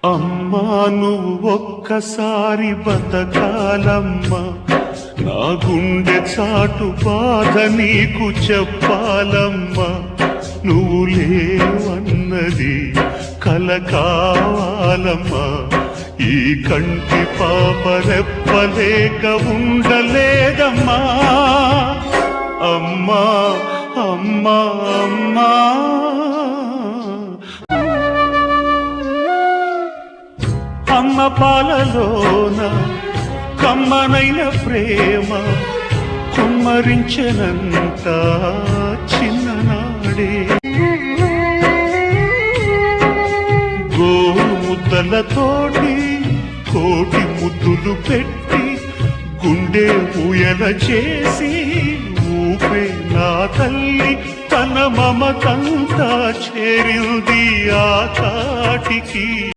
అమ్మా నువ్వు ఒక్కసారి బతకాలమ్మా, నా గుండె చాటు బాధ నీకు చెప్పాలమ్మా. నువ్వు లేవన్నది కల కావాలమ్మా, ఈ కంటి పాప రెప్పలేక ఉండలేదమ్మా. అమ్మా అమ్మా అమ్మా, అమ్మ పాలలోన కమ్మనైన ప్రేమ కుమ్మరించనంత చిన్ననాడే. గోరు ముద్దలతోటి కోటి ముద్దులు పెట్టి గుండె ఊయల చేసి ఊపే నా తల్లి తన మమతంతా చేరింది ఆ కాటికి.